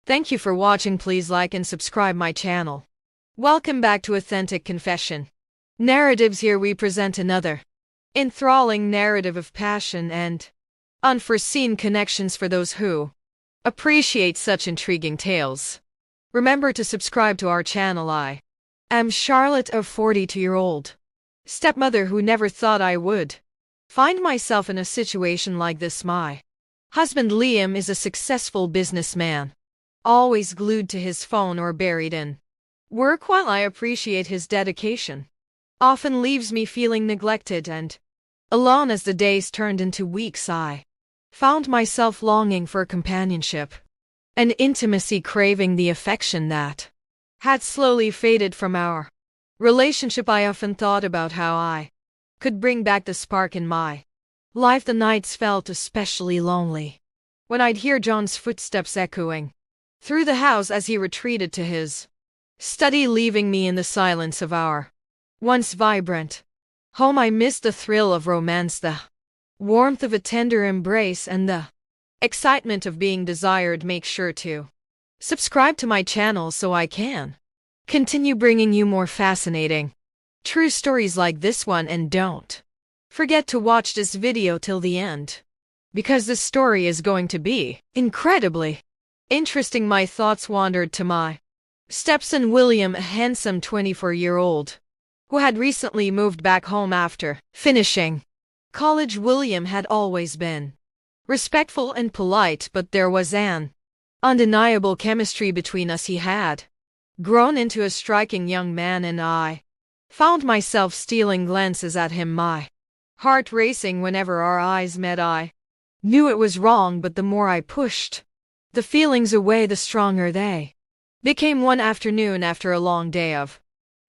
Thank you for watching. Please like and subscribe my channel. Welcome back to Authentic Confession Narratives. Here we present another enthralling narrative of passion and unforeseen connections for those who appreciate such intriguing tales. Remember to subscribe to our channel. I am Charlotte, a 42-year-old stepmother who never thought I would find myself in a situation like this. My husband Liam is a successful businessman, always glued to his phone or buried in work. While I appreciate his dedication, often leaves me feeling neglected and alone as the days turned into weeks. I found myself longing for companionship and intimacy, craving the affection that had slowly faded from our relationship. I often thought about how I could bring back the spark in my life. The nights felt especially lonely when I'd hear John's footsteps echoing through the house as he retreated to his study, leaving me in the silence of our once vibrant home. I missed the thrill of romance, the warmth of a tender embrace, and the excitement of being desired. Make sure to subscribe to my channel so I can continue bringing you more fascinating, true stories like this one. And don't forget to watch this video till the end, because this story is going to be incredibly interesting. My thoughts wandered to my stepson William, a handsome 24-year-old who had recently moved back home after finishing college. William had always been respectful and polite, but there was an undeniable chemistry between us. He had grown into a striking young man, and I found myself stealing glances at him, my heart racing whenever our eyes met. I knew it was wrong, but the more I pushed the feelings away, the stronger they became. One afternoon, after a long day of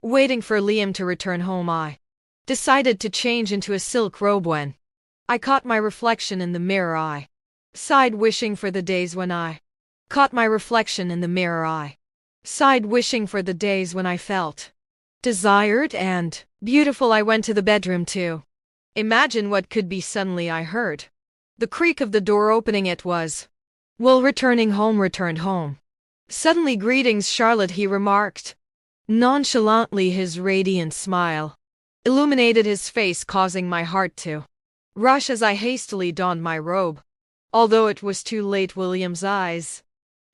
waiting for Liam to return home, I decided to change into a silk robe. When I caught my reflection in the mirror, I sighed, wishing for the days when I caught my reflection in the mirror. I sighed, wishing for the days when I felt desired and beautiful. I went to the bedroom to imagine what could be. Suddenly I heard the creak of the door opening. It was Will returned home. Suddenly, "Greetings, Charlotte," he remarked nonchalantly. His radiant smile illuminated his face, causing my heart to rush as I hastily donned my robe. Although it was too late, William's eyes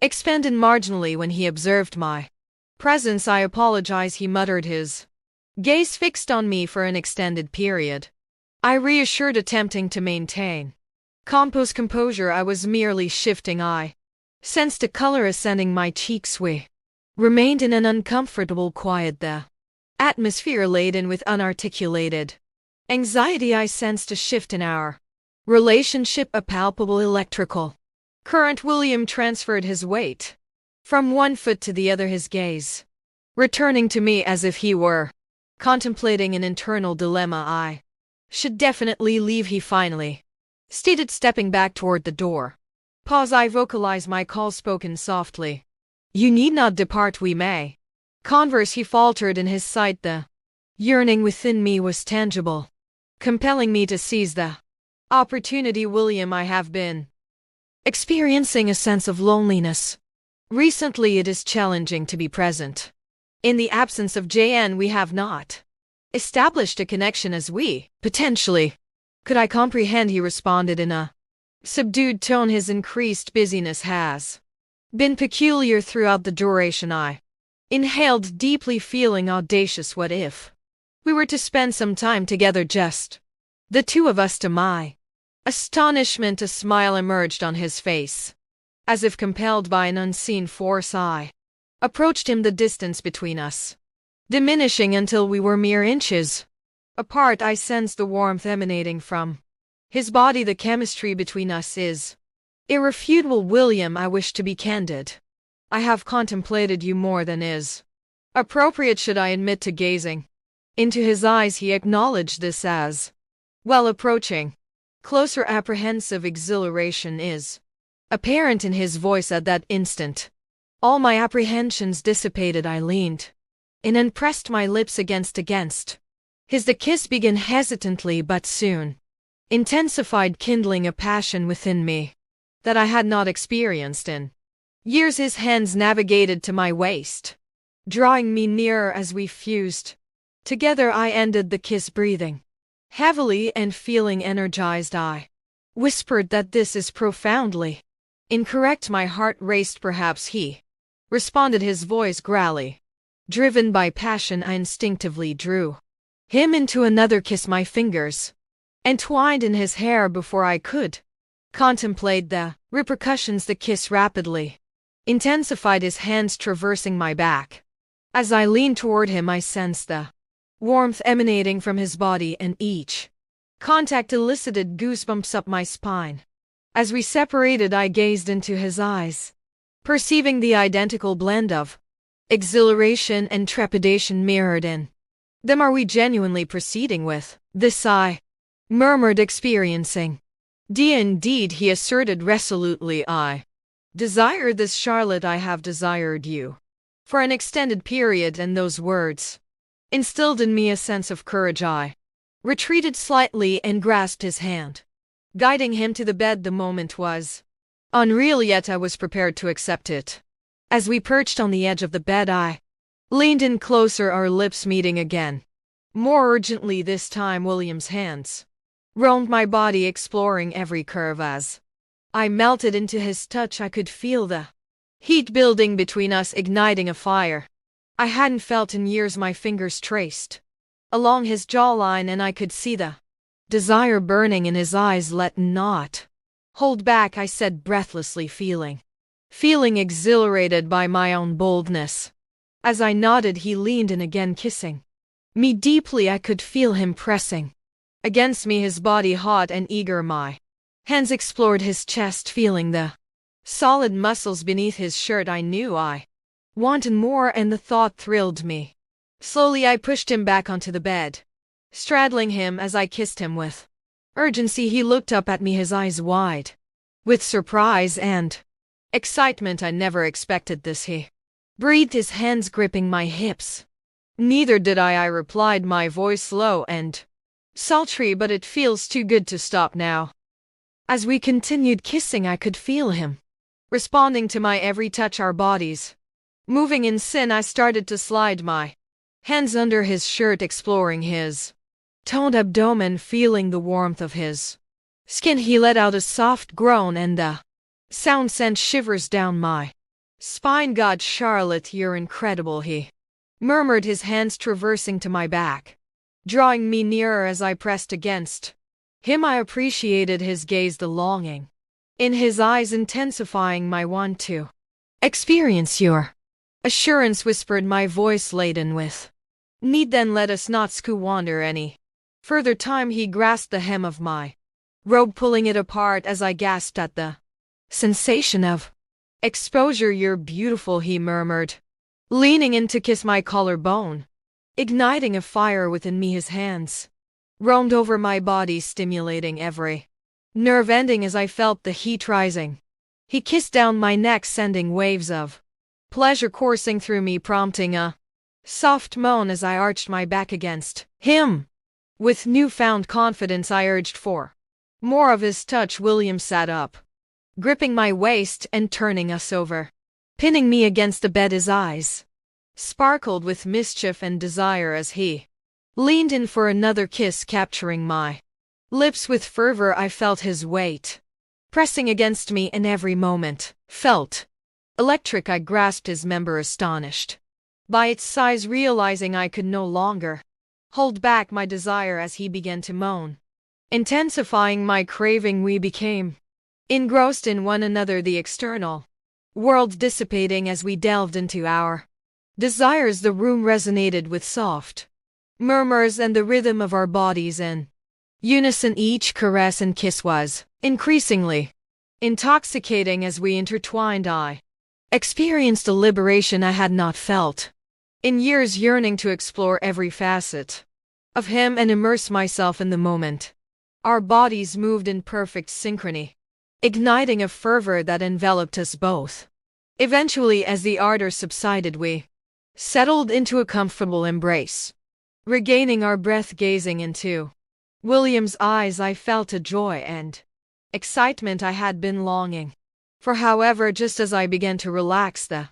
expanded marginally when he observed my presence. "I apologize," he muttered, his gaze fixed on me for an extended period. I reassured, attempting to maintain composure. "I was merely shifting." I sensed a color ascending my cheeks. We remained in an uncomfortable quiet, the atmosphere laden with unarticulated anxiety. I sensed a shift in our relationship, a palpable electrical current. William transferred his weight from one foot to the other, his gaze returning to me as if he were contemplating an internal dilemma. "I should definitely leave," he finally stated, stepping back toward the door. "Pause," I vocalized, my call spoken softly. "You need not depart, we may converse," he faltered in his sight. The yearning within me was tangible, compelling me to seize the opportunity. "William, I have been experiencing a sense of loneliness recently. It is challenging to be present in the absence of JN. We have not established a connection as we potentially could." "I comprehend," he responded in a subdued tone. "His increased busyness has been peculiar throughout the duration." I inhaled deeply, feeling audacious. What if we were to spend some time together, just the two of us? To my astonishment, a smile emerged on his face. As if compelled by an unseen force, I approached him, the distance between us diminishing until we were mere inches apart. I sensed the warmth emanating from his body. "The chemistry between us is irrefutable, William. I wish to be candid. I have contemplated you more than is appropriate, should I admit to gazing into his eyes." He acknowledged this as well, approaching closer. Apprehensive exhilaration is apparent in his voice at that instant. All my apprehensions dissipated. I leaned in and pressed my lips against his. The kiss began hesitantly, but soon intensified, kindling a passion within me that I had not experienced in Years his hands navigated to my waist, drawing me nearer as we fused. Together I ended the kiss breathing heavily and feeling energized. I whispered that this is profoundly incorrect. My heart raced. Perhaps he responded, his voice growly. Driven by passion, I instinctively drew him into another kiss. My fingers entwined in his hair before I could contemplate the repercussions. The kiss rapidly intensified, his hands traversing my back. As I leaned toward him, I sensed the warmth emanating from his body, and each contact elicited goosebumps up my spine. As we separated, I gazed into his eyes, perceiving the identical blend of exhilaration and trepidation mirrored in them. Are we genuinely proceeding with this? I murmured, experiencing indeed, he asserted resolutely. I desire this, Charlotte. I have desired you for an extended period, and those words instilled in me a sense of courage. I retreated slightly and grasped his hand, guiding him to the bed. The moment was unreal, yet I was prepared to accept it. As we perched on the edge of the bed, I leaned in closer, our lips meeting again. More urgently this time, William's hands roamed my body, exploring every curve. As I melted into his touch, I could feel the heat building between us, igniting a fire I hadn't felt in years. My fingers traced along his jawline, and I could see the desire burning in his eyes. Let not hold back, I said breathlessly, feeling exhilarated by my own boldness. As I nodded, he leaned in again, kissing me deeply. I could feel him pressing against me, his body hot and eager. My hands explored his chest, feeling the solid muscles beneath his shirt. I knew I wanted more, and the thought thrilled me. Slowly I pushed him back onto the bed, straddling him as I kissed him with urgency. He looked up at me, his eyes wide with surprise and excitement. I never expected this, he breathed, his hands gripping my hips. Neither did I replied, my voice low and sultry. But it feels too good to stop now. As we continued kissing, I could feel him responding to my every touch, our bodies moving in sync. I started to slide my hands under his shirt, exploring his toned abdomen, feeling the warmth of his skin. He let out a soft groan, and the sound sent shivers down my spine. God, Charlotte, you're incredible, he murmured, his hands traversing to my back, drawing me nearer as I pressed against him. I appreciated his gaze, the longing in his eyes intensifying my want to experience your assurance, whispered my voice laden with need. Then let us not squander any further time. He grasped the hem of my robe, pulling it apart as I gasped at the sensation of exposure. You're beautiful, he murmured, leaning in to kiss my collarbone, igniting a fire within me. His hands roamed over my body, stimulating every nerve ending as I felt the heat rising. He kissed down my neck, sending waves of pleasure coursing through me, prompting a soft moan as I arched my back against him. With newfound confidence, I urged for more of his touch. William sat up, gripping my waist and turning us over, pinning me against the bed. His eyes sparkled with mischief and desire as he leaned in for another kiss, capturing my lips with fervor. I felt his weight pressing against me, and every moment felt electric. I grasped his member, astonished by its size, realizing I could no longer hold back my desire as he began to moan, intensifying my craving. We became engrossed in one another, the external world dissipating as we delved into our desires. The room resonated with soft murmurs and the rhythm of our bodies in unison. Each caress and kiss was increasingly intoxicating as we intertwined. I experienced a liberation I had not felt in years, yearning to explore every facet of him and immerse myself in the moment. Our bodies moved in perfect synchrony, igniting a fervor that enveloped us both. Eventually, as the ardor subsided, we settled into a comfortable embrace. Regaining our breath, gazing into William's eyes, I felt a joy and excitement I had been longing For however, just as I began to relax, the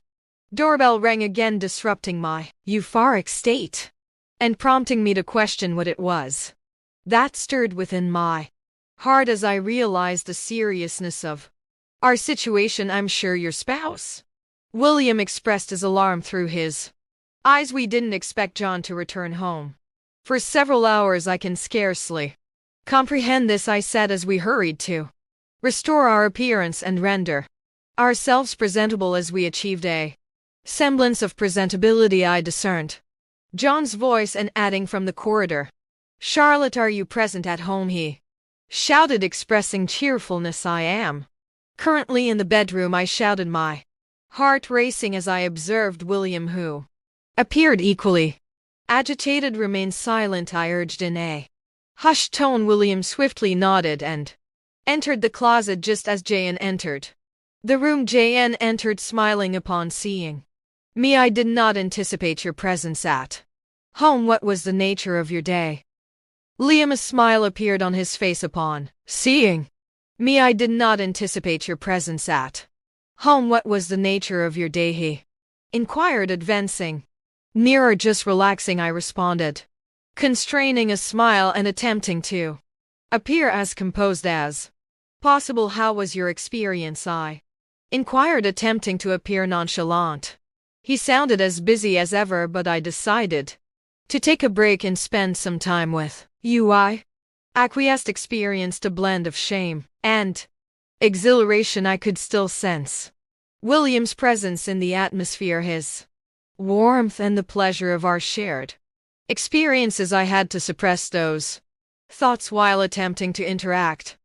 doorbell rang again, disrupting my euphoric state and prompting me to question what it was that stirred within my heart as I realized the seriousness of our situation. "I'm sure your spouse," William expressed his alarm through his eyes. "We didn't expect John to return home for several hours." "I can scarcely comprehend this," I said as we hurried to restore our appearance and render ourselves presentable. As we achieved a semblance of presentability, I discerned John's voice and adding from the corridor, "Charlotte, are you present at home?" he shouted, expressing cheerfulness. "I am currently in the bedroom," I shouted, my heart racing as I observed William, who appeared equally agitated. "Remain silent," I urged in a hushed tone. William swiftly nodded and entered the closet just as Jan entered the room. Jan entered smiling upon seeing me. "I did not anticipate your presence at home. What was the nature of your day?" Liam, a smile appeared on his face upon seeing me. "I did not anticipate your presence at home. What was the nature of your day?" he inquired, advancing nearer. "Just relaxing," I responded, constraining a smile and attempting to appear as composed as possible. "How was your experience?" I inquired, attempting to appear nonchalant. He sounded as busy as ever, but I decided to take a break and spend some time with you. I acquiesced, experienced a blend of shame and exhilaration. I could still sense William's presence in the atmosphere, his warmth, and the pleasure of our shared experiences. I had to suppress those thoughts while attempting to interact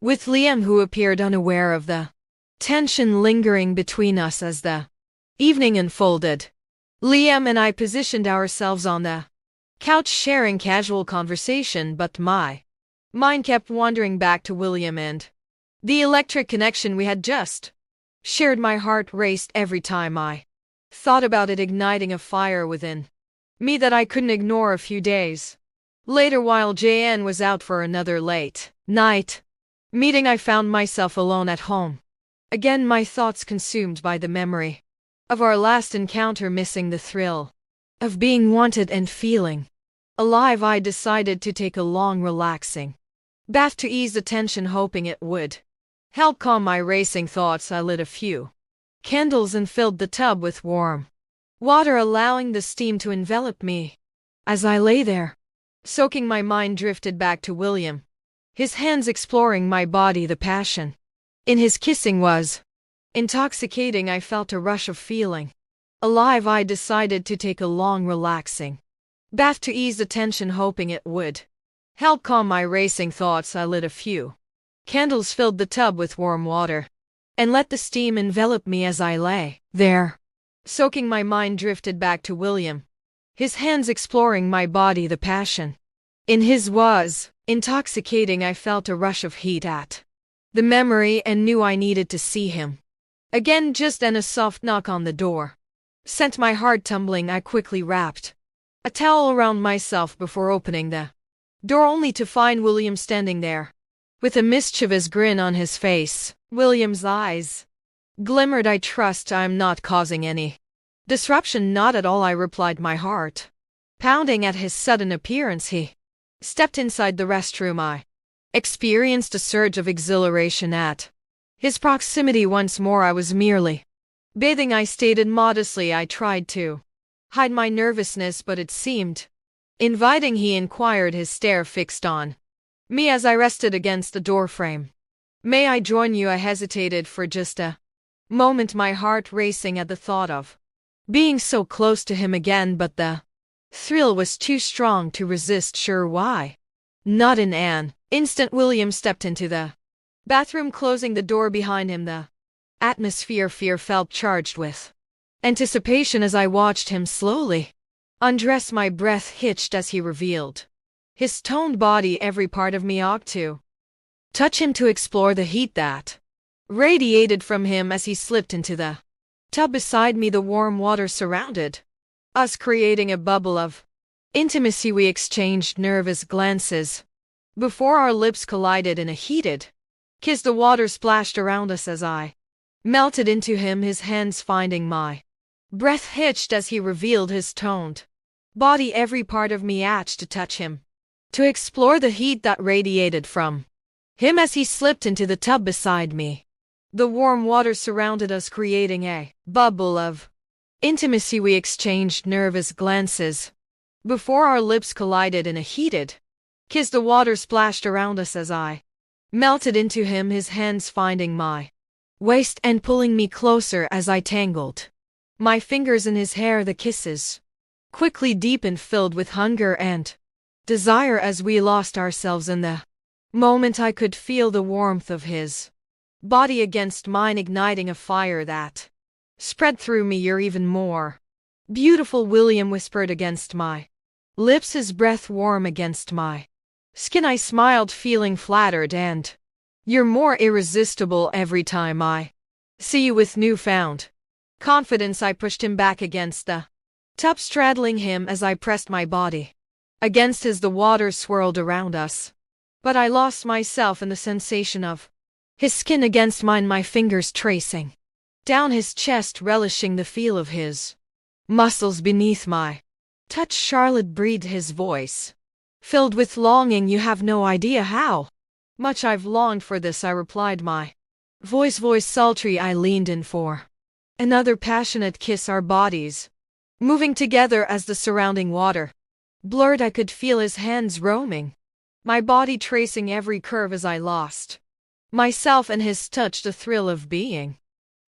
with Liam, who appeared unaware of the tension lingering between us. As the evening unfolded, Liam and I positioned ourselves on the couch, sharing casual conversation, but my mind kept wandering back to William and the electric connection we had just shared. My heart raced every time I thought about it, igniting a fire within me that I couldn't ignore. A few days later, while Jan was out for another late night meeting, I found myself alone at home. Again, my thoughts consumed by the memory of our last encounter, missing the thrill of being wanted and feeling alive. I decided to take a long, relaxing bath to ease the tension, hoping it would help calm my racing thoughts. I lit a few candles and filled the tub with warm water, allowing the steam to envelop me. As I lay there, soaking, my mind drifted back to William, his hands exploring my body. The passion in his kissing was intoxicating. I felt a rush of feeling alive. I decided to take a long, relaxing bath to ease the tension, hoping it would help calm my racing thoughts. I lit a few candles, filled the tub with warm water, and let the steam envelop me. As I lay there, soaking, my mind drifted back to William, his hands exploring my body. The passion in his was intoxicating. I felt a rush of heat at the memory and knew I needed to see him again. Just then a soft knock on the door sent my heart tumbling. I quickly wrapped a towel around myself before opening the door, only to find William standing there with a mischievous grin on his face. William's eyes glimmered. "I trust I'm not causing any disruption?" "Not at all," I replied, my heart pounding at his sudden appearance. He stepped inside the restroom. I experienced a surge of exhilaration at his proximity. Once more, I was merely bathing, I stated modestly. I tried to hide my nervousness, but it seemed inviting. He inquired, his stare fixed on me as I rested against the doorframe. "May I join you?" I hesitated for just a moment, my heart racing at the thought of being so close to him again, but the thrill was too strong to resist. "Sure, why not?" In an instant, William stepped into the bathroom, closing the door behind him. The atmosphere felt charged with anticipation as I watched him slowly undress. My breath hitched as he revealed his toned body. Every part of me ought to touch him, to explore the heat that radiated from him as he slipped into the tub beside me. The warm water surrounded us, creating a bubble of intimacy. We exchanged nervous glances before our lips collided in a heated kiss. The water splashed around us as I melted into him, his hands finding my breath hitched as he revealed his toned body. Every part of me ached to touch him, to explore the heat that radiated from him as he slipped into the tub beside me. The warm water surrounded us, creating a bubble of intimacy. We exchanged nervous glances before our lips collided in a heated kiss. The water splashed around us as I melted into him, his hands finding my waist and pulling me closer as I tangled my fingers in his hair. The kisses quickly deepened, filled with hunger and desire as we lost ourselves in the moment. I could feel the warmth of his body against mine, igniting a fire that spread through me. "You're even more beautiful," William whispered against my lips, his breath warm against my skin. I smiled, feeling flattered. "And you're more irresistible every time I see you." With newfound confidence, I pushed him back against the tub, straddling him as I pressed my body against his. The water swirled around us, but I lost myself in the sensation of his skin against mine, my fingers tracing down his chest, relishing the feel of his muscles beneath my touch. "Charlotte," breathed his voice, filled with longing, "you have no idea how much I've longed for this," I replied, my voice sultry. I leaned in for another passionate kiss, our bodies moving together as the surrounding water blurred. I could feel his hands roaming my body, tracing every curve as I lost myself in his touch. The thrill of being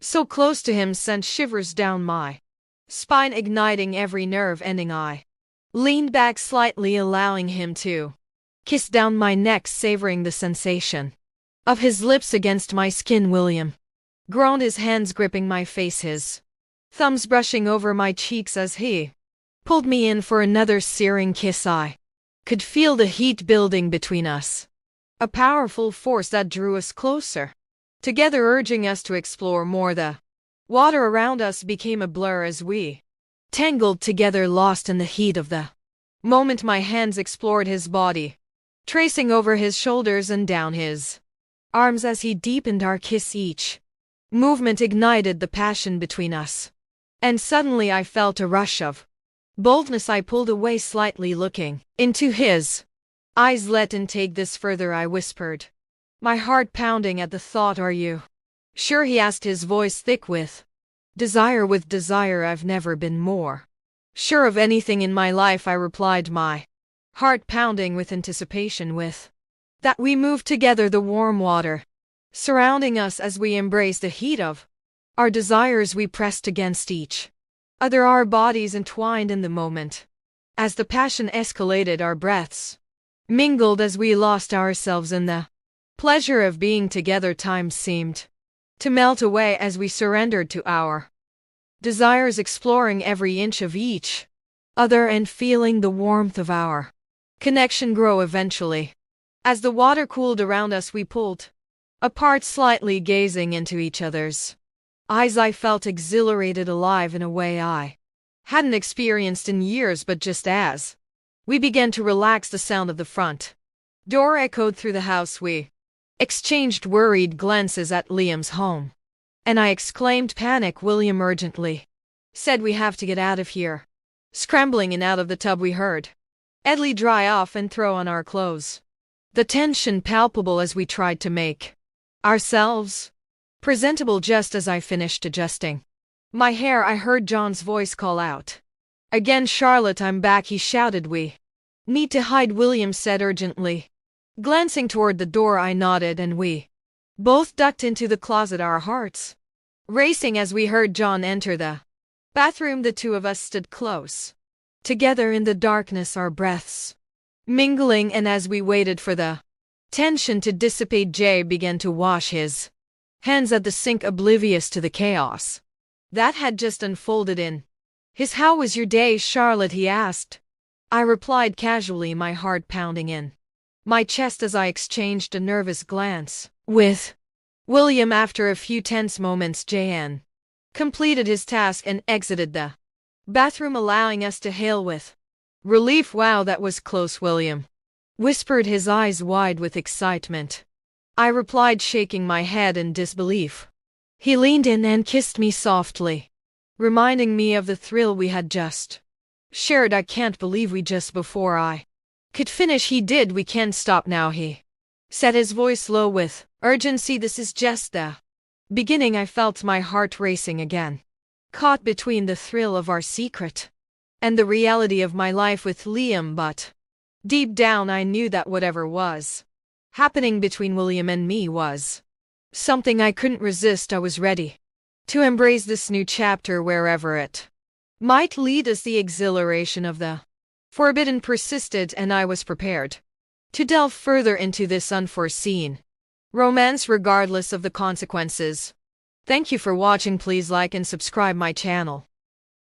so close to him sent shivers down my spine, igniting every nerve ending. I leaned back slightly, allowing him to kiss down my neck, savoring the sensation of his lips against my skin. William groaned, his hands gripping my face, his thumbs brushing over my cheeks as he pulled me in for another searing kiss. I could feel the heat building between us, a powerful force that drew us closer together, urging us to explore more. The water around us became a blur as we tangled together, lost in the heat of the moment. My hands explored his body, tracing over his shoulders and down his arms as he deepened our kiss. Each movement ignited the passion between us, and suddenly I felt a rush of boldness. I pulled away slightly, looking into his eyes. "Let and take this further," I whispered, my heart pounding at the thought. "Are you sure?" he asked, his voice thick with desire. "With desire, I've never been more sure of anything in my life," I replied, my heart pounding with anticipation. With that, we moved together, the warm water surrounding us as we embraced the heat of our desires. We pressed against each other, our bodies entwined in the moment. As the passion escalated, our breaths mingled as we lost ourselves in the pleasure of being together. Time seemed to melt away as we surrendered to our desires, exploring every inch of each other and feeling the warmth of our connection grow. Eventually, as the water cooled around us, we pulled apart slightly, gazing into each other's eyes. I felt exhilarated, alive in a way I hadn't experienced in years. But just as we began to relax, the sound of the front door echoed through the house. We exchanged worried glances at Liam's home, and I exclaimed, "Panic!" William urgently said, "We have to get out of here." Scrambling in out of the tub, we heard Edley dry off and throw on our clothes, the tension palpable as we tried to make ourselves presentable. Just as I finished adjusting my hair, I heard John's voice call out again, "Charlotte, I'm back," he shouted. "We need to hide," William said urgently. Glancing toward the door, I nodded, and we both ducked into the closet, our hearts racing as we heard John enter the bathroom. The two of us stood close together in the darkness, our breaths mingling, and as we waited for the tension to dissipate, Jay began to wash his hands at the sink, oblivious to the chaos that had just unfolded in his. "How was your day, Charlotte?" he asked. I replied casually, my heart pounding in my chest as I exchanged a nervous glance with William. After a few tense moments, Jan completed his task and exited the bathroom, allowing us to hail with relief. "Wow, that was close," William whispered, his eyes wide with excitement. I replied, shaking my head in disbelief. He leaned in and kissed me softly, reminding me of the thrill we had just shared. I can't believe we just before I could finish he did. We can't stop now, he said, his voice low with urgency. This is just the beginning. I felt my heart racing again, caught between the thrill of our secret and the reality of my life with Liam, but deep down I knew that whatever was happening between William and me was something I couldn't resist. I was ready to embrace this new chapter wherever it might lead us. The exhilaration of the forbidden persisted, and I was prepared to delve further into this unforeseen romance regardless of the consequences. Thank you for watching. Please like and subscribe my channel.